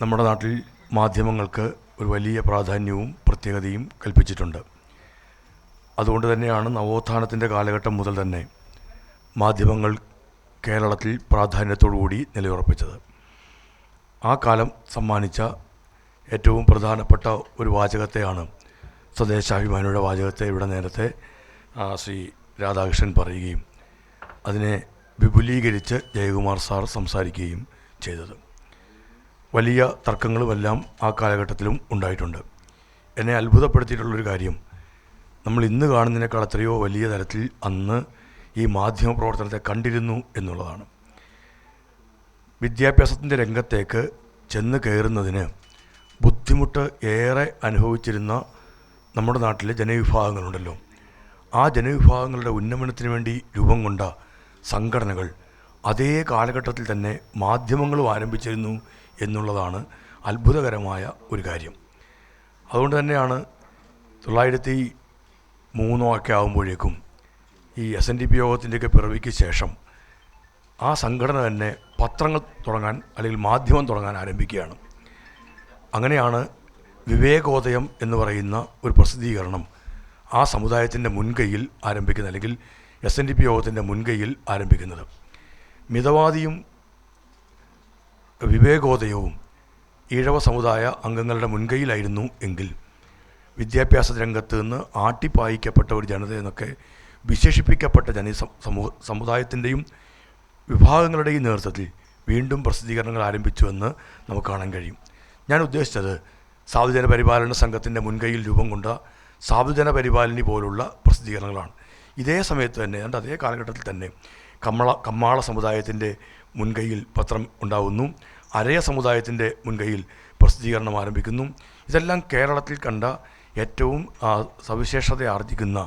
നമ്മുടെ നാട്ടിൽ മാധ്യമങ്ങൾക്ക് ഒരു വലിയ പ്രാധാന്യവും പ്രത്യേകതയും കൽപ്പിച്ചിട്ടുണ്ട്. അതുകൊണ്ട് തന്നെയാണ് നവോത്ഥാനത്തിൻ്റെ കാലഘട്ടം മുതൽ തന്നെ മാധ്യമങ്ങൾ കേരളത്തിൽ പ്രാധാന്യത്തോടുകൂടി നിലയുറപ്പിച്ചത്. ആ കാലം സമ്മാനിച്ച ഏറ്റവും പ്രധാനപ്പെട്ട ഒരു വാചകത്തെയാണ്, സ്വദേശാഭിമാനിയുടെ വാചകത്തെ ഇവിടെ നേരത്തെ ശ്രീ രാധാകൃഷ്ണൻ പറയുകയും അതിനെ വിപുലീകരിച്ച് ജയകുമാർ സാർ സംസാരിക്കുകയും ചെയ്തത്. വലിയ തർക്കങ്ങളുമെല്ലാം ആ കാലഘട്ടത്തിലും ഉണ്ടായിട്ടുണ്ട്. എന്നെ അത്ഭുതപ്പെടുത്തിയിട്ടുള്ളൊരു കാര്യം, നമ്മൾ ഇന്ന് കാണുന്നതിനേക്കാൾ എത്രയോ വലിയ തരത്തിൽ അന്ന് ഈ മാധ്യമ പ്രവർത്തനത്തെ കണ്ടിരുന്നു എന്നുള്ളതാണ്. വിദ്യാഭ്യാസത്തിൻ്റെ രംഗത്തേക്ക് ചെന്ന് കയറുന്നതിന് ബുദ്ധിമുട്ട് ഏറെ അനുഭവിച്ചിരുന്ന നമ്മുടെ നാട്ടിലെ ജനവിഭാഗങ്ങളുണ്ടല്ലോ, ആ ജനവിഭാഗങ്ങളുടെ ഉന്നമനത്തിന് വേണ്ടി രൂപം കൊണ്ട സംഘടനകൾ അതേ കാലഘട്ടത്തിൽ തന്നെ മാധ്യമങ്ങളും ആരംഭിച്ചിരുന്നു എന്നുള്ളതാണ് അത്ഭുതകരമായ ഒരു കാര്യം. അതുകൊണ്ട് തന്നെയാണ് 2003 ഒക്കെ ആകുമ്പോഴേക്കും ഈ SNDP യോഗത്തിൻ്റെയൊക്കെ പിറവിക്ക് ശേഷം ആ സംഘടന തന്നെ പത്രങ്ങൾ തുടങ്ങാൻ അല്ലെങ്കിൽ മാധ്യമം തുടങ്ങാൻ ആരംഭിക്കുകയാണ്. അങ്ങനെയാണ് വിവേകോദയം എന്ന് പറയുന്ന ഒരു പ്രസിദ്ധീകരണം ആ സമുദായത്തിൻ്റെ മുൻകൈയിൽ ആരംഭിക്കുന്നത്, അല്ലെങ്കിൽ SNDP യോഗത്തിൻ്റെ മുൻകൈയിൽ ആരംഭിക്കുന്നത്. മിതവാദിയും വിവേകോദയവും ഈഴവ സമുദായ അംഗങ്ങളുടെ മുൻകൈയിലായിരുന്നു എങ്കിൽ വിദ്യാഭ്യാസ രംഗത്ത് നിന്ന് ആട്ടിപ്പായിക്കപ്പെട്ട ഒരു ജനതയെന്നൊക്കെ വിശേഷിപ്പിക്കപ്പെട്ട സമുദായത്തിൻ്റെയും വിഭാഗങ്ങളുടെയും നേതൃത്വത്തിൽ വീണ്ടും പ്രസിദ്ധീകരണങ്ങൾ ആരംഭിച്ചുവെന്ന് നമുക്ക് കാണാൻ കഴിയും. ഞാൻ ഉദ്ദേശിച്ചത് സാധുജന പരിപാലന സംഘത്തിൻ്റെ മുൻകൈയിൽ രൂപം കൊണ്ട സാധുജന പരിപാലനി പോലുള്ള പ്രസിദ്ധീകരണങ്ങളാണ്. ഇതേ സമയത്ത് തന്നെ, അതേ കാലഘട്ടത്തിൽ തന്നെ കമ്മാള സമുദായത്തിൻ്റെ മുൻകൈയിൽ പത്രം ഉണ്ടാകുന്നു, അരയ സമുദായത്തിൻ്റെ മുൻകൈയിൽ പ്രസിദ്ധീകരണം ആരംഭിക്കുന്നു. ഇതെല്ലാം കേരളത്തിൽ കണ്ട ഏറ്റവും സവിശേഷത ആർജിക്കുന്ന,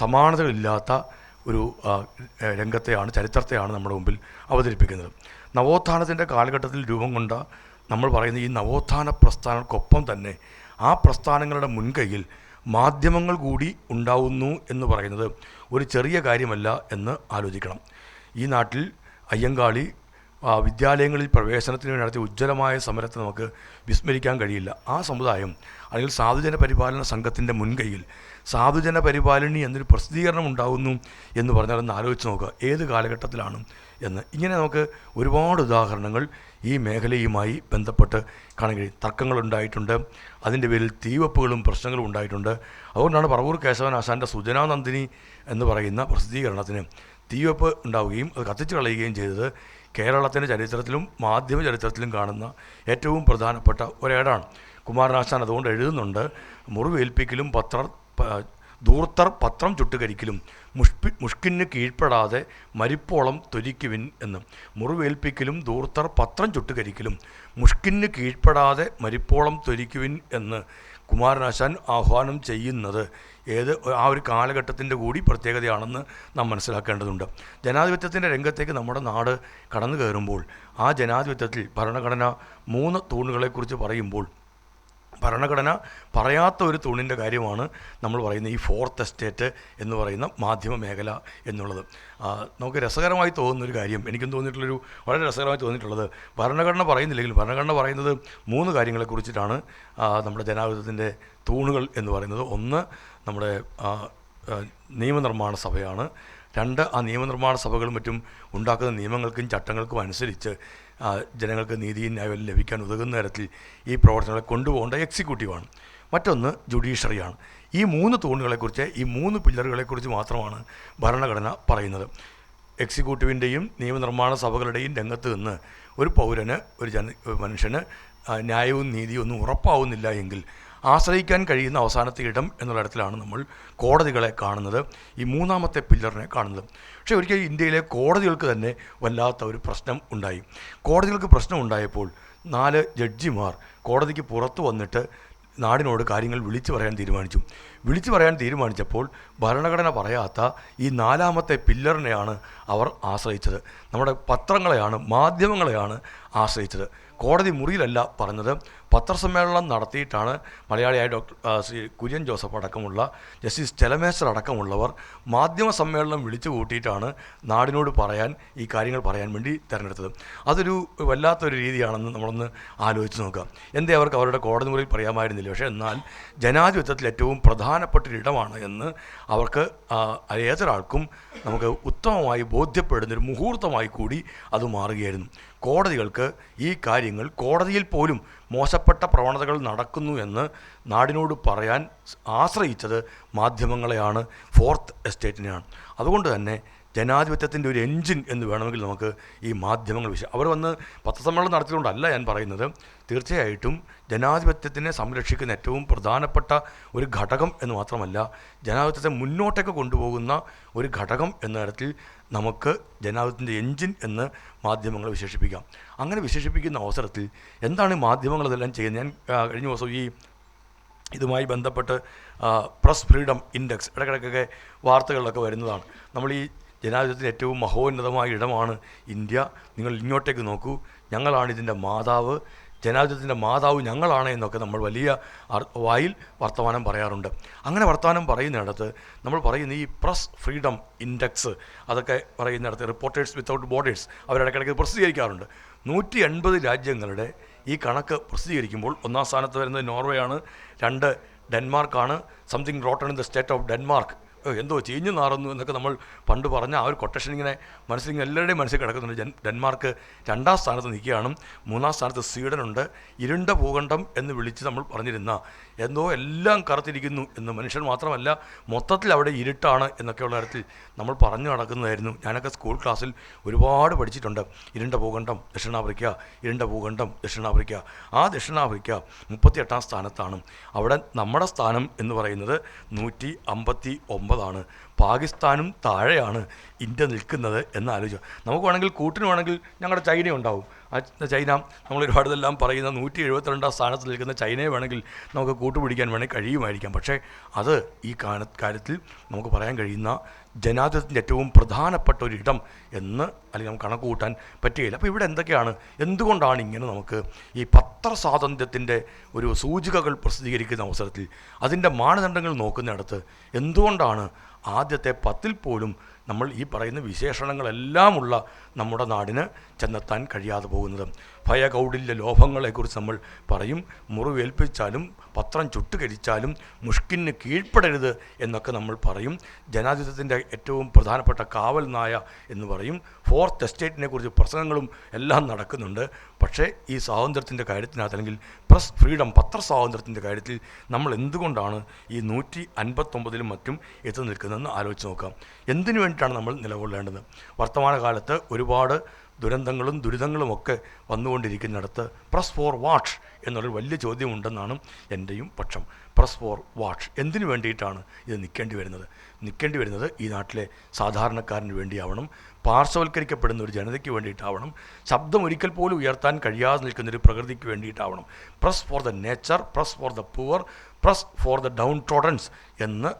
സമാനതകളില്ലാത്ത ഒരു രംഗത്തെയാണ്, ചരിത്രത്തെയാണ് നമ്മുടെ മുമ്പിൽ അവതരിപ്പിക്കുന്നത്. നവോത്ഥാനത്തിൻ്റെ കാലഘട്ടത്തിൽ രൂപം കൊണ്ട നമ്മൾ പറയുന്ന ഈ നവോത്ഥാന പ്രസ്ഥാനങ്ങൾക്കൊപ്പം തന്നെ ആ പ്രസ്ഥാനങ്ങളുടെ മുൻകൈയിൽ മാധ്യമങ്ങൾ കൂടി ഉണ്ടാവുന്നു എന്ന് പറയുന്നത് ഒരു ചെറിയ കാര്യമല്ല എന്ന് ആലോചിക്കണം. ഈ നാട്ടിൽ അയ്യങ്കാളി വിദ്യാലയങ്ങളിൽ പ്രവേശനത്തിന് വേണ്ടി നടത്തിയ ഉജ്ജ്വലമായ സമരത്തെ നമുക്ക് വിസ്മരിക്കാൻ കഴിയില്ല. ആ സമുദായം അല്ലെങ്കിൽ സാധുജന പരിപാലന സംഘത്തിൻ്റെ മുൻകൈയിൽ സാധുജന പരിപാലനി എന്നൊരു പ്രസിദ്ധീകരണം ഉണ്ടാകുന്നു എന്ന് പറഞ്ഞാൽ ഒന്ന് ആലോചിച്ച് നോക്കുക, ഏത് കാലഘട്ടത്തിലാണ് എന്ന്. ഇങ്ങനെ നമുക്ക് ഒരുപാട് ഉദാഹരണങ്ങൾ ഈ മേഖലയുമായി ബന്ധപ്പെട്ട് കാണാൻ കഴിയും. തർക്കങ്ങളുണ്ടായിട്ടുണ്ട്, അതിൻ്റെ പേരിൽ തീവെപ്പുകളും പ്രശ്നങ്ങളും ഉണ്ടായിട്ടുണ്ട്. അതുകൊണ്ടാണ് പറവൂർ കേശവൻ ആശാൻ്റെ സുജനാനന്ദിനി എന്ന് പറയുന്ന പ്രസിദ്ധീകരണത്തിന് തീവെപ്പ് ഉണ്ടാവുകയും അത് കത്തിച്ചു കളയുകയും ചെയ്തത് കേരളത്തിൻ്റെ ചരിത്രത്തിലും മാധ്യമ ചരിത്രത്തിലും കാണുന്ന ഏറ്റവും പ്രധാനപ്പെട്ട ഒരേടാണ്. കുമാരനാശാൻ അതുകൊണ്ട് എഴുതുന്നുണ്ട്, മുറിവേൽപ്പിക്കലും ധൂർത്തർ പത്രം ചുട്ടുകരിക്കലും മുഷ്കിന് കീഴ്പ്പെടാതെ മരിപ്പോളം ത്വരിക്കുവിൻ എന്ന്. മുറിവേൽപ്പിക്കലും ധൂർത്തർ പത്രം ചുട്ടുകരിക്കലും മുഷ്കിന് കീഴ്പ്പെടാതെ മരിപ്പോളം ത്വരിക്കുവിൻ എന്ന് കുമാരനാശാൻ ആഹ്വാനം ചെയ്യുന്നത് ആ ഒരു കാലഘട്ടത്തിൻ്റെ കൂടി പ്രത്യേകതയാണെന്ന് നാം മനസ്സിലാക്കേണ്ടതുണ്ട്. ജനാധിപത്യത്തിൻ്റെ രംഗത്തേക്ക് നമ്മുടെ നാട് കടന്നു കയറുമ്പോൾ ആ ജനാധിപത്യത്തിൽ ഭരണഘടന 3 തൂണുകളെക്കുറിച്ച് പറയുമ്പോൾ ഭരണഘടന പറയാത്ത ഒരു തൂണിൻ്റെ കാര്യമാണ് നമ്മൾ പറയുന്ന ഈ 4th എസ്റ്റേറ്റ് എന്ന് പറയുന്ന മാധ്യമ മേഖല എന്നുള്ളത്. നമുക്ക് രസകരമായി തോന്നുന്നൊരു കാര്യം, എനിക്കും തോന്നിയിട്ടുള്ളൊരു വളരെ രസകരമായി തോന്നിയിട്ടുള്ളത്, ഭരണഘടന പറയുന്നില്ലെങ്കിലും ഭരണഘടന പറയുന്നത് 3 കാര്യങ്ങളെക്കുറിച്ചിട്ടാണ് നമ്മുടെ ജനാധിപത്യത്തിൻ്റെ തൂണുകൾ എന്ന് പറയുന്നത്. ഒന്ന് നമ്മുടെ നിയമനിർമ്മാണ സഭയാണ്. 2 ആ നിയമനിർമ്മാണ സഭകളും മറ്റും ഉണ്ടാക്കുന്ന നിയമങ്ങൾക്കും ചട്ടങ്ങൾക്കും അനുസരിച്ച് ജനങ്ങൾക്ക് നീതിയും ന്യായവും ലഭിക്കാൻ ഉതകുന്ന തരത്തിൽ ഈ പ്രവർത്തനങ്ങളെ കൊണ്ടുപോകേണ്ട എക്സിക്യൂട്ടീവാണ്. മറ്റൊന്ന് ജുഡീഷ്യറിയാണ്. ഈ 3 തൂണുകളെക്കുറിച്ച്, ഈ 3 പില്ലറുകളെക്കുറിച്ച് മാത്രമാണ് ഭരണഘടന പറയുന്നത്. എക്സിക്യൂട്ടീവിൻ്റെയും നിയമനിർമ്മാണ സഭകളുടെയും രംഗത്ത് നിന്ന് ഒരു പൗരന്, ഒരു മനുഷ്യന് ന്യായവും നീതിയും ഒന്നും ഉറപ്പാവുന്നില്ല എങ്കിൽ ആശ്രയിക്കാൻ കഴിയുന്ന അവസാനത്തെ ഇടം എന്നുള്ള ഇടത്തിലാണ് നമ്മൾ കോടതികളെ കാണുന്നത്, ഈ 3ാമത്തെ പില്ലറിനെ കാണുന്നത്. പക്ഷേ ഒരിക്കൽ ഇന്ത്യയിലെ കോടതികൾക്ക് തന്നെ വല്ലാത്ത ഒരു പ്രശ്നം ഉണ്ടായി. കോടതികൾക്ക് പ്രശ്നം ഉണ്ടായപ്പോൾ 4 ജഡ്ജിമാർ കോടതിക്ക് പുറത്ത് വന്നിട്ട് നാടിനോട് കാര്യങ്ങൾ വിളിച്ചു പറയാൻ തീരുമാനിച്ചപ്പോൾ ഭരണഘടന പറയാത്ത ഈ 4ാമത്തെ പില്ലറിനെയാണ് അവർ ആശ്രയിച്ചത്. നമ്മുടെ പത്രങ്ങളെയാണ്, മാധ്യമങ്ങളെയാണ് ആശ്രയിച്ചത്. കോടതി മുറിയിലല്ല പറഞ്ഞത്. പത്രസമ്മേളനം നടത്തിയിട്ടാണ് മലയാളിയായ ശ്രീ കുര്യൻ ജോസഫ് അടക്കമുള്ള ജസ്റ്റിസ് ചെലമേശ്വർ അടക്കമുള്ളവർ മാധ്യമ സമ്മേളനം വിളിച്ചു കൂട്ടിയിട്ടാണ് നാടിനോട് പറയാൻ ഈ കാര്യങ്ങൾ പറയാൻ വേണ്ടി തിരഞ്ഞെടുത്തത്. അതൊരു വല്ലാത്തൊരു രീതിയാണെന്ന് നമ്മളൊന്ന് ആലോചിച്ച് നോക്കുക. എന്തേ അവർക്ക് അവരുടെ കോടതി മുറിയിൽ പറയാമായിരുന്നില്ല? പക്ഷേ എന്നാൽ ജനാധിപത്യത്തിൽ ഏറ്റവും പ്രധാനപ്പെട്ടൊരിടമാണ് എന്ന് അവർക്ക് ഏതൊരാൾക്കും നമുക്ക് ഉത്തമമായി ബോധ്യപ്പെടുന്നൊരു മുഹൂർത്തമായി കൂടി അത് മാറുകയായിരുന്നു. കോടതികൾക്ക് ഈ കാര്യങ്ങൾ കോടതിയിൽ പോലും മോശപ്പെട്ട പ്രവണതകൾ നടക്കുന്നു എന്ന് നാടിനോട് പറയാൻ ആശ്രയിച്ചത് മാധ്യമങ്ങളെയാണ്, ഫോർത്ത് എസ്റ്റേറ്റിനെയാണ്. അതുകൊണ്ട് തന്നെ ജനാധിപത്യത്തിൻ്റെ ഒരു എൻജിൻ എന്ന് വേണമെങ്കിൽ നമുക്ക് ഈ മാധ്യമങ്ങൾ അവർ വന്ന് പത്രസമ്മേളനം നടത്തിയതുകൊണ്ടല്ല ഞാൻ പറയുന്നത്. തീർച്ചയായിട്ടും ജനാധിപത്യത്തിനെ സംരക്ഷിക്കുന്ന ഏറ്റവും പ്രധാനപ്പെട്ട ഒരു ഘടകം എന്ന് മാത്രമല്ല, ജനാധിപത്യത്തെ മുന്നോട്ടേക്ക് കൊണ്ടുപോകുന്ന ഒരു ഘടകം എന്ന തരത്തിൽ നമുക്ക് ജനാധിപത്യത്തിൻ്റെ എൻജിൻ എന്ന് മാധ്യമങ്ങളെ വിശേഷിപ്പിക്കാം. അങ്ങനെ വിശേഷിപ്പിക്കുന്ന അവസരത്തിൽ എന്താണ് മാധ്യമങ്ങൾ ഇതെല്ലാം ചെയ്യുന്നത്? ഞാൻ കഴിഞ്ഞ ദിവസം ഇതുമായി ബന്ധപ്പെട്ട് പ്രസ് ഫ്രീഡം ഇൻഡെക്സ് ഇടയ്ക്കിടയ്ക്കൊക്കെ വാർത്തകളിലൊക്കെ വരുന്നതാണ്. നമ്മൾ ഈ ജനാധിപത്യത്തിൻ്റെ ഏറ്റവും മഹോന്നതമായ ഇടമാണ് ഇന്ത്യ, നിങ്ങൾ ഇങ്ങോട്ടേക്ക് നോക്കൂ, ഞങ്ങളാണ് ഇതിൻ്റെ മാതാവ്, ജനാധിപത്യത്തിൻ്റെ മാതാവ് ഞങ്ങളാണ് എന്നൊക്കെ നമ്മൾ വലിയ വായിൽ വർത്തമാനം പറയാറുണ്ട്. അങ്ങനെ വർത്തമാനം പറയുന്നിടത്ത് നമ്മൾ പറയുന്ന ഈ പ്രസ് ഫ്രീഡം ഇൻഡെക്സ് അതൊക്കെ പറയുന്നിടത്ത് റിപ്പോർട്ടേഴ്സ് വിത്തൗട്ട് ബോർഡേഴ്സ് അവരിടയ്ക്കിടയ്ക്ക് പ്രസിദ്ധീകരിക്കാറുണ്ട്. 180 രാജ്യങ്ങളുടെ ഈ കണക്ക് പ്രസിദ്ധീകരിക്കുമ്പോൾ ഒന്നാം സ്ഥാനത്ത് വരുന്നത് നോർവേയാണ്, 2 ഡെൻമാർക്കാണ്. Something rotten in the state of Denmark, എന്തോ ചീഞ്ഞു നാറുന്നു എന്നൊക്കെ നമ്മൾ പണ്ട് പറഞ്ഞ ആ ഒരു കൊട്ടേഷൻ ഇങ്ങനെ മനസ്സിലിങ്ങനെ എല്ലാവരുടെയും മനസ്സിൽ കിടക്കുന്നുണ്ട്. ഡെൻമാർക്ക് 2ാം സ്ഥാനത്ത് നിൽക്കുകയാണ്. 3ാം സ്ഥാനത്ത് സ്വീഡനുണ്ട്. ഇരുണ്ട ഭൂഖണ്ഡം എന്ന് വിളിച്ച് നമ്മൾ പറഞ്ഞിരുന്ന എന്തോ എല്ലാം കറുത്തിരിക്കുന്നു എന്ന്, മനുഷ്യൻ മാത്രമല്ല മൊത്തത്തിൽ അവിടെ ഇരുട്ടാണ് എന്നൊക്കെയുള്ള തരത്തിൽ നമ്മൾ പറഞ്ഞു നടക്കുന്നതായിരുന്നു. ഞാനൊക്കെ സ്കൂൾ ക്ലാസ്സിൽ ഒരുപാട് പഠിച്ചിട്ടുണ്ട്. ഇരുണ്ട ഭൂഖണ്ഡം ദക്ഷിണാഫ്രിക്ക, ഇരുണ്ട ഭൂഖണ്ഡം ദക്ഷിണാഫ്രിക്ക. ആ ദക്ഷിണാഫ്രിക്ക 38ാം സ്ഥാനത്താണ്. അവിടെ നമ്മുടെ സ്ഥാനം എന്ന് പറയുന്നത് 159. പാകിസ്ഥാനും താഴെയാണ് ഇന്ത്യ നിൽക്കുന്നത് എന്ന് ആലോചിക്കുക. നമുക്ക് വേണമെങ്കിൽ കൂട്ടിന് വേണമെങ്കിൽ ഞങ്ങളുടെ ചൈന ഉണ്ടാവും. ആ ചൈന നമ്മൾ ഒരുപാടെല്ലാം പറയുന്ന 172ാം സ്ഥാനത്ത് നിൽക്കുന്ന ചൈനയെ വേണമെങ്കിൽ നമുക്ക് കൂട്ടുപിടിക്കാൻ വേണമെങ്കിൽ കഴിയുമായിരിക്കാം. പക്ഷേ അത് ഈ കാര്യത്തിൽ നമുക്ക് പറയാൻ കഴിയുന്ന ജനാധിപത്യത്തിൻ്റെ ഏറ്റവും പ്രധാനപ്പെട്ട ഒരിടം എന്ന് അല്ലെങ്കിൽ നമുക്ക് കണക്ക് കൂട്ടാൻ പറ്റുകയില്ല. അപ്പോൾ ഇവിടെ എന്തുകൊണ്ടാണ് ഇങ്ങനെ നമുക്ക് ഈ പത്രസ്വാതന്ത്ര്യത്തിൻ്റെ ഒരു സൂചികകൾ പ്രസിദ്ധീകരിക്കുന്ന അവസരത്തിൽ അതിൻ്റെ മാനദണ്ഡങ്ങൾ നോക്കുന്നിടത്ത് എന്തുകൊണ്ടാണ് ആദ്യത്തെ 10 പോലും നമ്മൾ ഈ പറയുന്ന വിശേഷണങ്ങളെല്ലാമുള്ള നമ്മുടെ നാടിന് ചെന്നെത്താൻ കഴിയാതെ പോകുന്നത്? ഭയകൗടില്യ ലോഭങ്ങളെക്കുറിച്ച് നമ്മൾ പറയും. മുറിവേൽപ്പിച്ചാലും പത്രം ചുട്ടുകരിച്ചാലും മുഷ്കിന് കീഴ്പ്പെടരുത് എന്നൊക്കെ നമ്മൾ പറയും. ജനാധിപത്യത്തിൻ്റെ ഏറ്റവും പ്രധാനപ്പെട്ട കാവൽ നായ എന്ന് പറയും. ഫോർത്ത് എസ്റ്റേറ്റിനെ കുറിച്ച് പ്രസംഗങ്ങളും എല്ലാം നടക്കുന്നുണ്ട്. പക്ഷേ ഈ സ്വാതന്ത്ര്യത്തിൻ്റെ കാര്യത്തിനകത്ത് അല്ലെങ്കിൽ പ്രസ് ഫ്രീഡം പത്രസ്വാതന്ത്ര്യത്തിൻ്റെ കാര്യത്തിൽ നമ്മൾ എന്തുകൊണ്ടാണ് ഈ 159 മറ്റും എത്തി നിൽക്കുന്നതെന്ന് ആലോചിച്ച് നോക്കാം. എന്തിനു വേണ്ടിയിട്ടാണ് നമ്മൾ നിലകൊള്ളേണ്ടത്? വർത്തമാനകാലത്ത് ഒരുപാട് ദുരന്തങ്ങളും ദുരിതങ്ങളുമൊക്കെ വന്നുകൊണ്ടിരിക്കുന്നിടത്ത് പ്രസ് ഫോർ വാട്ട് എന്നുള്ളൊരു വലിയ ചോദ്യമുണ്ടെന്നാണ് എൻ്റെയും പക്ഷം. പ്രസ് ഫോർ വാട്ട്, എന്തിനു വേണ്ടിയിട്ടാണ് ഇത് നിൽക്കേണ്ടി വരുന്നത്? ഈ നാട്ടിലെ സാധാരണക്കാരന് വേണ്ടിയാവണം, പാർശ്വവൽക്കരിക്കപ്പെടുന്ന ഒരു ജനതയ്ക്ക് വേണ്ടിയിട്ടാവണം, ശബ്ദം ഒരിക്കൽ പോലും ഉയർത്താൻ കഴിയാതെ നിൽക്കുന്നൊരു പ്രകൃതിക്ക് വേണ്ടിയിട്ടാവണം. Press for the nature, press for the poor, press for the downtroddens എന്ന്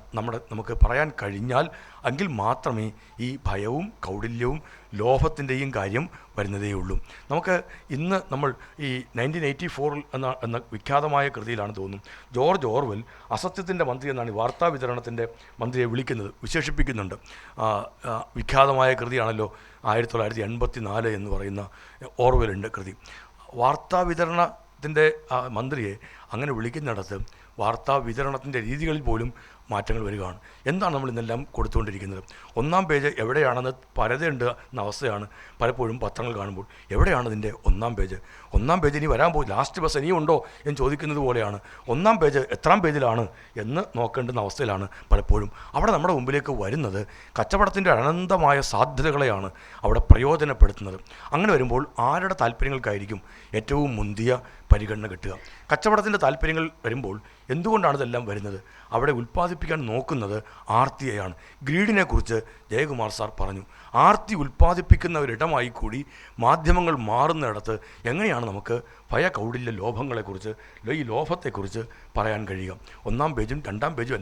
നമുക്ക് പറയാൻ കഴിഞ്ഞാൽ എങ്കിൽ മാത്രമേ ഈ ഭയവും കൗടില്യവും ലോഭത്തിൻ്റെയും കാര്യം വരുന്നതേയുള്ളൂ. നമുക്ക് ഇന്ന് നമ്മൾ ഈ 1984 എന്ന വിഖ്യാതമായ കൃതിയിലാണ് തോന്നുന്നു ജോർജ് ഓർവെൽ അസത്യത്തിൻ്റെ മന്ത്രി എന്നാണ് ഈ വാർത്താ വിതരണത്തിൻ്റെ മന്ത്രിയെ വിശേഷിപ്പിക്കുന്നുണ്ട്. വിഖ്യാതമായ കൃതിയാണല്ലോ 1984 എന്ന് പറയുന്ന ഓർവെലിൻ്റെ കൃതി. വാർത്താ വിതരണത്തിൻ്റെ മന്ത്രിയെ അങ്ങനെ വിളിക്കുന്നിടത്ത് വാർത്താ വിതരണത്തിൻ്റെ രീതികളിൽ പോലും മാറ്റങ്ങൾ വരികയാണ്. എന്താണ് നമ്മൾ ഇന്നെല്ലാം കൊടുത്തുകൊണ്ടിരിക്കുന്നത്? 1ാം പേജ് എവിടെയാണെന്ന് പരതയുണ്ട് എന്ന അവസ്ഥയാണ് പലപ്പോഴും പത്രങ്ങൾ കാണുമ്പോൾ. എവിടെയാണ് ഇതിൻ്റെ 1ാം പേജ്? 1ാം പേജ് ഇനി വരാൻ പോകും, ലാസ്റ്റ് ബസ് ഇനിയും ഉണ്ടോ എന്ന് ചോദിക്കുന്നത് പോലെയാണ്. 1ാം പേജ് എത്രാം പേജിലാണ് എന്ന് നോക്കേണ്ടുന്ന അവസ്ഥയിലാണ് പലപ്പോഴും. അവിടെ നമ്മുടെ മുമ്പിലേക്ക് വരുന്നത് കച്ചവടത്തിൻ്റെ അനന്തമായ സാധ്യതകളെയാണ് അവിടെ പ്രയോജനപ്പെടുത്തുന്നത്. അങ്ങനെ വരുമ്പോൾ ആരുടെ താല്പര്യങ്ങൾക്കായിരിക്കും ഏറ്റവും മുന്തിയ പരിഗണന കിട്ടുക? കച്ചവടത്തിൻ്റെ താല്പര്യങ്ങൾ വരുമ്പോൾ എന്തുകൊണ്ടാണ് ഇതെല്ലാം വരുന്നത്? അവിടെ ഉൽപ്പാദിപ്പിക്കാൻ നോക്കുന്നത് ആർത്തിയെയാണ്. ഗ്രീഡിനെക്കുറിച്ച് ജയകുമാർ സാർ പറഞ്ഞു. ആർത്തി ഉൽപ്പാദിപ്പിക്കുന്ന ഒരിടമായി കൂടി മാധ്യമങ്ങൾ മാറുന്നിടത്ത് എങ്ങനെയാണ് നമുക്ക് ഭയകൗടില്യ ലോഭങ്ങളെക്കുറിച്ച്, ഈ ലോഭത്തെക്കുറിച്ച് പറയാൻ കഴിയുക? 1ാം പേജും 2ാം പേജും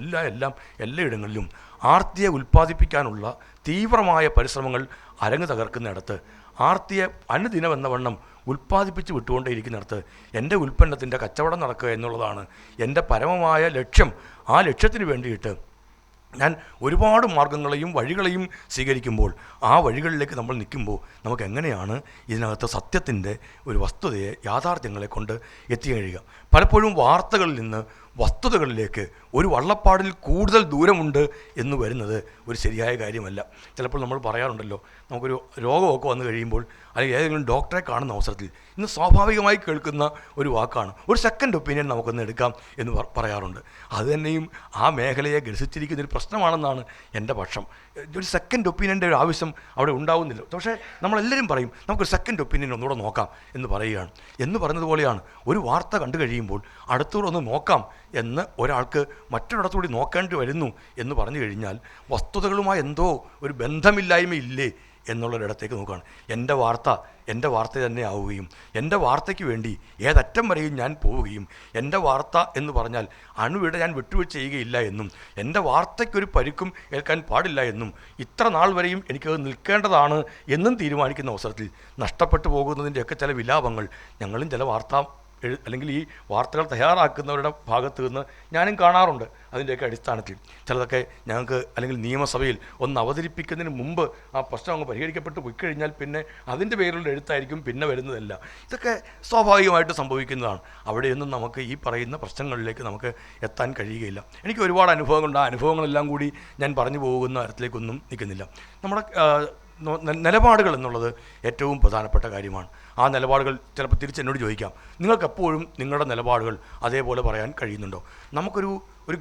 എല്ലായിടങ്ങളിലും ആർത്തിയെ ഉൽപ്പാദിപ്പിക്കാനുള്ള തീവ്രമായ പരിശ്രമങ്ങൾ അരങ്ങ് തകർക്കുന്നിടത്ത് ആർത്തിയെ അനുദിനമെന്ന വണ്ണം ഉൽപ്പാദിപ്പിച്ച് വിട്ടുകൊണ്ടേയിരിക്കുന്നിടത്ത് എൻ്റെ ഉൽപ്പന്നത്തിൻ്റെ കച്ചവടം നടക്കുക എന്നുള്ളതാണ് എൻ്റെ പരമമായ ലക്ഷ്യം. ആ ലക്ഷ്യത്തിന് വേണ്ടിയിട്ട് ഞാൻ ഒരുപാട് മാർഗങ്ങളെയും വഴികളെയും സ്വീകരിക്കുമ്പോൾ ആ വഴികളിലേക്ക് നമ്മൾ നിൽക്കുമ്പോൾ നമുക്ക് എങ്ങനെയാണ് ഇതിനകത്ത് സത്യത്തിൻ്റെ ഒരു വസ്തുതയെ, യാഥാർത്ഥ്യങ്ങളെ കൊണ്ട് എത്തിക്കാൻ കഴിയുക? പലപ്പോഴും വാർത്തകളിൽ നിന്ന് വസ്തുതകളിലേക്ക് ഒരു വള്ളപ്പാടിൽ കൂടുതൽ ദൂരമുണ്ട് എന്ന് വരുന്നത് ഒരു ശരിയായ കാര്യമല്ല. ചിലപ്പോൾ നമ്മൾ പറയാറുണ്ടല്ലോ, നമുക്കൊരു രോഗമൊക്കെ വന്നു കഴിയുമ്പോൾ അല്ലെങ്കിൽ ഏതെങ്കിലും ഡോക്ടറെ കാണുന്ന അവസരത്തിൽ ഇന്ന് സ്വാഭാവികമായി കേൾക്കുന്ന ഒരു വാക്കാണ് ഒരു സെക്കൻഡ് ഒപ്പീനിയൻ നമുക്കൊന്ന് എടുക്കാം എന്ന് പറയാറുണ്ട്. അതുതന്നെയും ആ മേഖലയെ ഗ്രസിച്ചിരിക്കുന്നൊരു പ്രശ്നമാണെന്നാണ് എൻ്റെ പക്ഷം. ഒരു സെക്കൻഡ് ഒപ്പീനിയൻ്റെ ഒരു ആവശ്യം അവിടെ ഉണ്ടാവുന്നില്ല. പക്ഷേ നമ്മളെല്ലാവരും പറയും നമുക്കൊരു സെക്കൻഡ് ഒപ്പീനിയൻ ഒന്നുകൂടെ നോക്കാം എന്ന് പറയുകയാണ്. എന്ന് പറഞ്ഞതുപോലെയാണ് ഒരു വാർത്ത കണ്ടു കഴിയുമ്പോൾ അടുത്തൂടെ ഒന്ന് നോക്കാം എന്ന് ഒരാൾക്ക് മറ്റൊരിടത്തുകൂടി നോക്കേണ്ടി വരുന്നു എന്ന് പറഞ്ഞു കഴിഞ്ഞാൽ വസ്തുതകളുമായി എന്തോ ഒരു ബന്ധമില്ലായ്മയില്ലേ എന്നുള്ളൊരിടത്തേക്ക് നോക്കുകയാണ്. എൻ്റെ വാർത്ത തന്നെ ആവുകയും എൻ്റെ വാർത്തയ്ക്ക് വേണ്ടി ഏതറ്റം വരെയും ഞാൻ പോവുകയും എൻ്റെ വാർത്ത എന്ന് പറഞ്ഞാൽ അണുവിടെ ഞാൻ വിട്ടുവീഴ്ച ചെയ്യുകയില്ല എന്നും എൻ്റെ വാർത്തയ്ക്കൊരു പരിക്കും ഏൽക്കാൻ പാടില്ല എന്നും ഇത്ര നാൾ വരെയും എനിക്കത് നിൽക്കേണ്ടതാണ് എന്നും തീരുമാനിക്കുന്ന അവസരത്തിൽ നഷ്ടപ്പെട്ടു പോകുന്നതിൻ്റെയൊക്കെ ചില വിലാപങ്ങൾ ഞങ്ങളും ചില അല്ലെങ്കിൽ ഈ വാർത്തകൾ തയ്യാറാക്കുന്നവരുടെ ഭാഗത്ത് നിന്ന് ഞാനും കാണാറുണ്ട്. അതിൻ്റെയൊക്കെ അടിസ്ഥാനത്തിൽ ചിലതൊക്കെ ഞങ്ങൾക്ക് അല്ലെങ്കിൽ നിയമസഭയിൽ ഒന്ന് അവതരിപ്പിക്കുന്നതിന് മുമ്പ് ആ പ്രശ്നം അങ്ങ് പരിഹരിക്കപ്പെട്ട് പോയിക്കഴിഞ്ഞാൽ പിന്നെ അതിൻ്റെ പേരിലുള്ള എഴുത്തായിരിക്കും പിന്നെ വരുന്നതല്ല. ഇതൊക്കെ സ്വാഭാവികമായിട്ട് സംഭവിക്കുന്നതാണ്. അവിടെയൊന്നും നമുക്ക് ഈ പറയുന്ന പ്രശ്നങ്ങളിലേക്ക് നമുക്ക് എത്താൻ കഴിയുകയില്ല. എനിക്ക് ഒരുപാട് അനുഭവങ്ങളുണ്ട്. ആ അനുഭവങ്ങളെല്ലാം കൂടി ഞാൻ പറഞ്ഞു പോകുന്ന തരത്തിലേക്കൊന്നും നിൽക്കുന്നില്ല. നമ്മുടെ നിലപാടുകൾ എന്നുള്ളത് ഏറ്റവും പ്രധാനപ്പെട്ട കാര്യമാണ്. ആ നിലപാടുകൾ ചിലപ്പോൾ തിരിച്ചെന്നോട് ചോദിക്കാം, നിങ്ങൾക്കെപ്പോഴും നിങ്ങളുടെ നിലപാടുകൾ അതേപോലെ പറയാൻ കഴിയുന്നുണ്ടോ? നമുക്കൊരു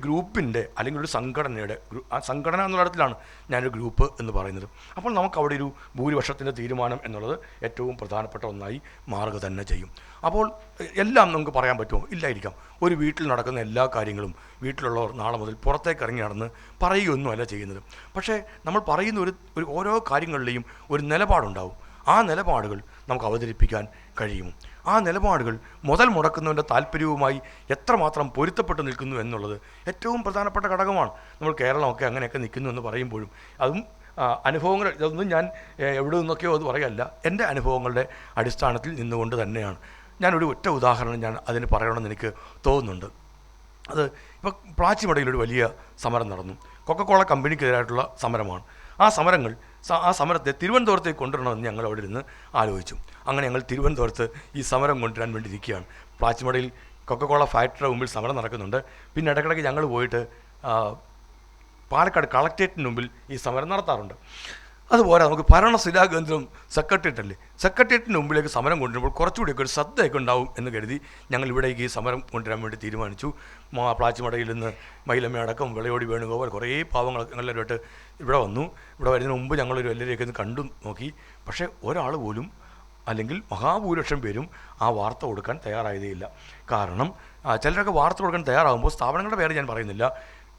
ഗ്രൂപ്പിൻ്റെ അല്ലെങ്കിൽ ഒരു സംഘടനയുടെ ആ സംഘടന എന്നുള്ള ഇടത്തിലാണ് ഞാനൊരു ഗ്രൂപ്പ് എന്ന് പറയുന്നത്. അപ്പോൾ നമുക്കവിടെ ഒരു ഭൂരിപക്ഷത്തിൻ്റെ തീരുമാനം എന്നുള്ളത് ഏറ്റവും പ്രധാനപ്പെട്ട ഒന്നായി മാറുക തന്നെ ചെയ്യും. അപ്പോൾ എല്ലാം നമുക്ക് പറയാൻ പറ്റുമോ? ഇല്ലായിരിക്കാം. ഒരു വീട്ടിൽ നടക്കുന്ന എല്ലാ കാര്യങ്ങളും വീട്ടിലുള്ളവർ നാളെ മുതൽ പുറത്തേക്ക് ഇറങ്ങി നടന്ന് പറയുകയൊന്നുമല്ല ചെയ്യുന്നത്. പക്ഷേ നമ്മൾ പറയുന്ന ഒരു ഓരോ കാര്യങ്ങളിലെയും ഒരു നിലപാടുണ്ടാവും. ആ നിലപാടുകൾ നമുക്ക് അവതരിപ്പിക്കാൻ കഴിയുമോ? ആ നിലപാടുകൾ മുതൽ മുടക്കുന്നവൻ്റെ താല്പര്യവുമായി എത്രമാത്രം പൊരുത്തപ്പെട്ട് നിൽക്കുന്നു എന്നുള്ളത് ഏറ്റവും പ്രധാനപ്പെട്ട ഘടകമാണ്. നമ്മൾ കേരളമൊക്കെ അങ്ങനെയൊക്കെ നിൽക്കുന്നു എന്ന് പറയുമ്പോഴും അതും അനുഭവങ്ങൾ, ഇതൊന്നും ഞാൻ എവിടെ നിന്നൊക്കെയോ അത് പറയല്ല, എൻ്റെ അനുഭവങ്ങളുടെ അടിസ്ഥാനത്തിൽ നിന്നുകൊണ്ട് തന്നെയാണ്. ഞാനൊരു ഒറ്റ ഉദാഹരണം ഞാൻ അതിന് പറയണമെന്ന് എനിക്ക് തോന്നുന്നുണ്ട്. അത് ഇപ്പോൾ പ്ലാച്ചിമടയിലൊരു വലിയ സമരം നടന്നു. കൊക്കക്കോള കമ്പനിക്കെതിരായിട്ടുള്ള സമരമാണ്. ആ സമരത്തെ തിരുവനന്തപുരത്തേക്ക് കൊണ്ടുവരണമെന്ന് ഞങ്ങൾ അവിടെ ഇരുന്ന് ആലോചിച്ചു. അങ്ങനെ ഞങ്ങൾ തിരുവനന്തപുരത്ത് ഈ സമരം കൊണ്ടുവരാൻ വേണ്ടി ഇരിക്കുകയാണ്. പ്ലാച്ചിമടയിൽ കൊക്കക്കോള ഫാക്ടറിയുടെ മുമ്പിൽ സമരം നടക്കുന്നുണ്ട്. പിന്നെ ഇടയ്ക്കിടയ്ക്ക് ഞങ്ങൾ പോയിട്ട് പാലക്കാട് കളക്ട്രേറ്റിന് മുമ്പിൽ ഈ സമരം നടത്താറുണ്ട്. അതുപോലെ നമുക്ക് ഭരണശിലാ കേന്ദ്രം സെക്രട്ടേറിയറ്റിന് മുമ്പിലേക്ക് സമരം കൊണ്ടുവരുമ്പോൾ കുറച്ചുകൂടിയൊക്കെ ഒരു ശ്രദ്ധയൊക്കെ ഉണ്ടാവും എന്ന് കരുതി ഞങ്ങൾ ഇവിടേക്ക് ഈ സമരം കൊണ്ടുവരാൻ വേണ്ടി തീരുമാനിച്ചു. പ്ലാച്ചിമടയിൽ നിന്ന് മൈലമ്മയടക്കം വിളയോടി വേണുഗോപാൽ കുറേ പാവങ്ങളൊക്കെ എല്ലാവരുമായിട്ട് ഇവിടെ വന്നു. ഇവിടെ വരുന്നതിന് മുമ്പ് ഞങ്ങളൊരു എല്ലാവരെയൊക്കെ ഒന്ന് കണ്ടു നോക്കി. പക്ഷേ ഒരാൾ പോലും അല്ലെങ്കിൽ മഹാഭൂരിപക്ഷം പേരും ആ വാർത്ത കൊടുക്കാൻ തയ്യാറായതേയില്ല. കാരണം ചിലരൊക്കെ വാർത്ത കൊടുക്കാൻ തയ്യാറാകുമ്പോൾ സ്ഥാപനങ്ങളുടെ പേര് ഞാൻ പറയുന്നില്ല,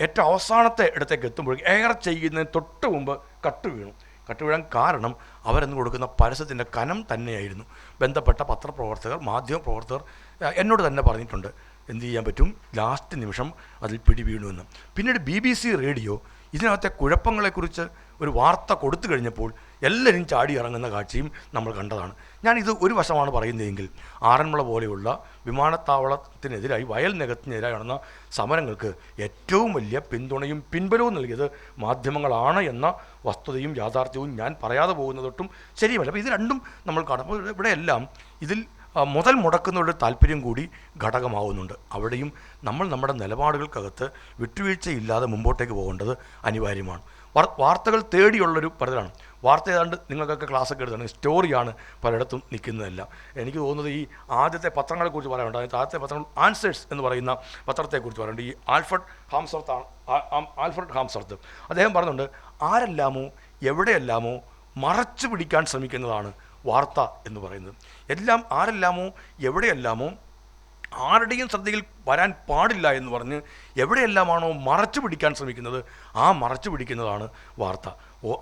ഏറ്റവും അവസാനത്തെ ഇടത്തേക്ക് എത്തുമ്പോഴേക്കും എയർ ചെയ്യുന്നതിന് തൊട്ട് മുമ്പ് കട്ടുവീഴാൻ കാരണം അവരെന്ന് കൊടുക്കുന്ന പരസ്യത്തിൻ്റെ കനം തന്നെയായിരുന്നു. ബന്ധപ്പെട്ട പത്രപ്രവർത്തകർ, മാധ്യമപ്രവർത്തകർ എന്നോട് തന്നെ പറഞ്ഞിട്ടുണ്ട് എന്ത് ചെയ്യാൻ പറ്റും, ലാസ്റ്റ് നിമിഷം അതിൽ പിടിവീണുവെന്ന്. പിന്നീട് BBC റേഡിയോ ഇതിനകത്തെ കുഴപ്പങ്ങളെക്കുറിച്ച് ഒരു വാർത്ത കൊടുത്തു കഴിഞ്ഞപ്പോൾ എല്ലാവരും ചാടി ഇറങ്ങുന്ന കാഴ്ചയും നമ്മൾ കണ്ടതാണ്. ഞാനിത് ഒരു വശമാണ് പറയുന്നതെങ്കിൽ ആറന്മുള പോലെയുള്ള വിമാനത്താവളത്തിനെതിരായി, വയൽ നികത്തിനെതിരായി നടന്ന സമരങ്ങൾക്ക് ഏറ്റവും വലിയ പിന്തുണയും പിൻബലവും നൽകിയത് മാധ്യമങ്ങളാണ് എന്ന വസ്തുതയും യാഥാർത്ഥ്യവും ഞാൻ പറയാതെ പോകുന്നതൊട്ടും ശരിയുമല്ല. അപ്പോൾ ഇത് രണ്ടും നമ്മൾ കാണും. അപ്പോൾ ഇവിടെയെല്ലാം ഇതിൽ മുതൽ മുടക്കുന്നവരുടെ താല്പര്യം കൂടി ഘടകമാവുന്നുണ്ട്. അവിടെയും നമ്മൾ നമ്മുടെ നിലപാടുകൾക്കകത്ത് വിട്ടുവീഴ്ചയില്ലാതെ മുമ്പോട്ടേക്ക് പോകേണ്ടത് അനിവാര്യമാണ്. വാർത്തകൾ തേടിയുള്ളൊരു പരതലാണ്. വാർത്ത ഏതാണ്ട് നിങ്ങൾക്കൊക്കെ ക്ലാസ്സൊക്കെ എടുത്താണ്, സ്റ്റോറിയാണ് പലയിടത്തും നിൽക്കുന്നതല്ല. എനിക്ക് തോന്നുന്നത് ഈ ആദ്യത്തെ പത്രങ്ങളെക്കുറിച്ച് പറയാനുണ്ട്. ആദ്യത്തെ പത്രങ്ങൾ ആൻസേഴ്സ് എന്ന് പറയുന്ന പത്രത്തെക്കുറിച്ച് പറയുന്നുണ്ട്. ഈ ആൽഫ്രഡ് ഹാംസർത്ത് അദ്ദേഹം പറയുന്നുണ്ട്, ആരെല്ലാമോ എവിടെയെല്ലാമോ മറച്ചു പിടിക്കാൻ ശ്രമിക്കുന്നതാണ് വാർത്ത എന്ന് പറയുന്നത്. എല്ലാം ആരെല്ലാമോ എവിടെയെല്ലാമോ ആരുടെയും ശ്രദ്ധയിൽ വരാൻ പാടില്ല എന്ന് പറഞ്ഞ് എവിടെയെല്ലാമാണോ മറച്ചു പിടിക്കാൻ ശ്രമിക്കുന്നത് ആ മറച്ചു പിടിക്കുന്നതാണ് വാർത്ത.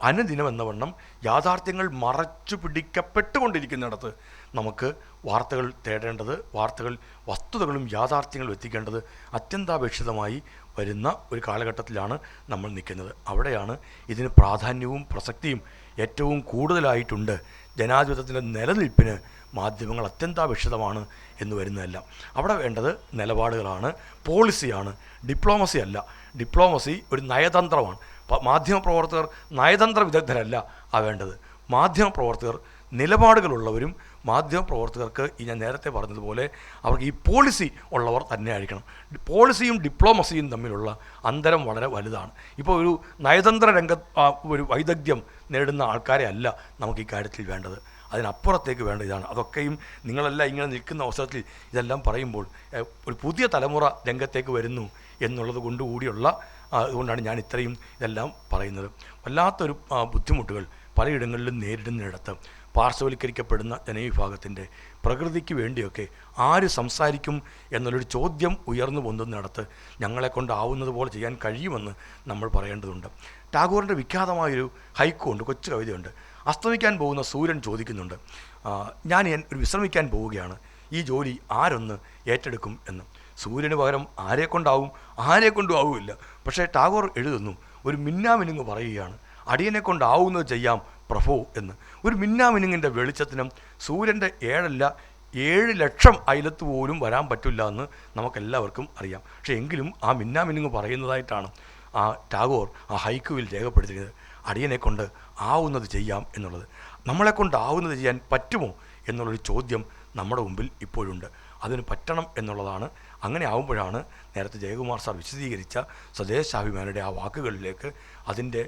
അനുദിനം എന്ന വണ്ണം യാഥാർത്ഥ്യങ്ങൾ മറച്ചു പിടിക്കപ്പെട്ടുകൊണ്ടിരിക്കുന്നിടത്ത് നമുക്ക് വാർത്തകൾ തേടേണ്ടത്, വസ്തുതകളും യാഥാർത്ഥ്യങ്ങളും എത്തിക്കേണ്ടത് അത്യന്താപേക്ഷിതമായി വരുന്ന ഒരു കാലഘട്ടത്തിലാണ് നമ്മൾ നിൽക്കുന്നത്. അവിടെയാണ് ഇതിന് പ്രാധാന്യവും പ്രസക്തിയും ഏറ്റവും കൂടുതലായിട്ടുണ്ട്. ജനാധിപത്യത്തിൻ്റെ നിലനിൽപ്പിന് മാധ്യമങ്ങൾ അത്യന്താപേക്ഷിതമാണ് എന്ന് വരുന്നതല്ല. അവിടെ വേണ്ടത് നിലപാടുകളാണ്, പോളിസിയാണ്, ഡിപ്ലോമസി അല്ല. ഡിപ്ലോമസി ഒരു നയതന്ത്രമാണ്. മാധ്യമപ്രവർത്തകർ നയതന്ത്ര വിദഗ്ധരല്ല വേണ്ടത്. മാധ്യമപ്രവർത്തകർ നിലപാടുകളുള്ളവരും, മാധ്യമപ്രവർത്തകർക്ക് ഈ ഞാൻ നേരത്തെ പറഞ്ഞതുപോലെ അവർക്ക് ഈ പോളിസി ഉള്ളവർ തന്നെ ആയിരിക്കണം. പോളിസിയും ഡിപ്ലോമസിയും തമ്മിലുള്ള അന്തരം വളരെ വലുതാണ്. ഇപ്പോൾ ഒരു നയതന്ത്ര ഒരു വൈദഗ്ധ്യം നേടുന്ന ആൾക്കാരെ അല്ല നമുക്ക് ഈ കാര്യത്തിൽ വേണ്ടത്. അതിനപ്പുറത്തേക്ക് വേണ്ട ഇതാണ്. അതൊക്കെയും നിങ്ങളെല്ലാം ഇങ്ങനെ നിൽക്കുന്ന അവസരത്തിൽ ഇതെല്ലാം പറയുമ്പോൾ ഒരു പുതിയ തലമുറ രംഗത്തേക്ക് വരുന്നു എന്നുള്ളത് കൊണ്ടുകൂടിയുള്ള അതുകൊണ്ടാണ് ഞാൻ ഇത്രയും ഇതെല്ലാം പറയുന്നത്. വല്ലാത്തൊരു ബുദ്ധിമുട്ടുകൾ പലയിടങ്ങളിലും നേരിടുന്നിടത്ത് പാർശ്വവൽക്കരിക്കപ്പെടുന്ന ജനവിഭാഗത്തിൻ്റെ പ്രകൃതിക്ക് വേണ്ടിയൊക്കെ ആര് സംസാരിക്കും എന്നുള്ളൊരു ചോദ്യം ഉയർന്നു പൊന്തുന്നിടത്ത് ഞങ്ങളെക്കൊണ്ടാവുന്നത് പോലെ ചെയ്യാൻ കഴിയുമെന്ന് നമ്മൾ പറയേണ്ടതുണ്ട്. ടാഗോറിൻ്റെ വിഖ്യാതമായൊരു ഹൈക്കുണ്ട്, കൊച്ചു കവിതയുണ്ട്. അസ്തമിക്കാൻ പോകുന്ന സൂര്യൻ ചോദിക്കുന്നുണ്ട്, ഞാൻ ഒരു വിശ്രമിക്കാൻ പോവുകയാണ്, ഈ ജോലി ആരൊന്ന് ഏറ്റെടുക്കും എന്ന്. സൂര്യന് പകരം ആരെക്കൊണ്ടും ആവുമില്ല. പക്ഷേ ടാഗോർ എഴുതുന്നു, ഒരു മിന്നാമിനുങ്ങ് പറയുകയാണ്, അടിയനെ കൊണ്ടാവുന്നത് ചെയ്യാം പ്രഭു എന്ന്. ഒരു മിന്നാമിനുങ്ങിൻ്റെ വെളിച്ചത്തിനും സൂര്യൻ്റെ 7 ലക്ഷം അയലത്ത് പോലും വരാൻ പറ്റില്ല എന്ന് നമുക്കെല്ലാവർക്കും അറിയാം. പക്ഷേ എങ്കിലും ആ മിന്നാമിനുങ്ങ് പറയുന്നതായിട്ടാണ് ടാഗോർ ഹൈക്കുവിൽ രേഖപ്പെടുത്തിയത്, അടിയനെ കൊണ്ട് ആവുന്നത് ചെയ്യാം എന്നുള്ളത്. നമ്മളെക്കൊണ്ടാവുന്നത് ചെയ്യാൻ പറ്റുമോ എന്നുള്ളൊരു ചോദ്യം നമ്മുടെ മുമ്പിൽ ഇപ്പോഴുണ്ട്. അതിന് പറ്റണം എന്നുള്ളതാണ്. അങ്ങനെ ആവുമ്പോഴാണ് നേരത്തെ ജയകുമാർ സാർ വിശദീകരിച്ച സ്വദേശാഭിമാനിയുടെ ആ വാക്കുകളിലേക്ക്, അതിൻ്റെ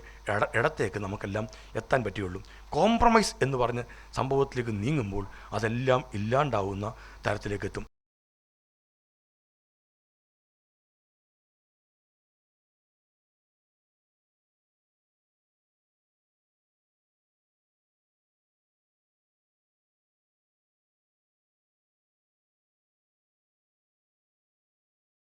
ഇടത്തേക്ക് നമുക്കെല്ലാം എത്താൻ പറ്റുകയുള്ളൂ. കോംപ്രമൈസ് എന്ന് പറഞ്ഞ് സംഭവത്തിലേക്ക് നീങ്ങുമ്പോൾ അതെല്ലാം ഇല്ലാണ്ടാവുന്ന തരത്തിലേക്ക് എത്തും.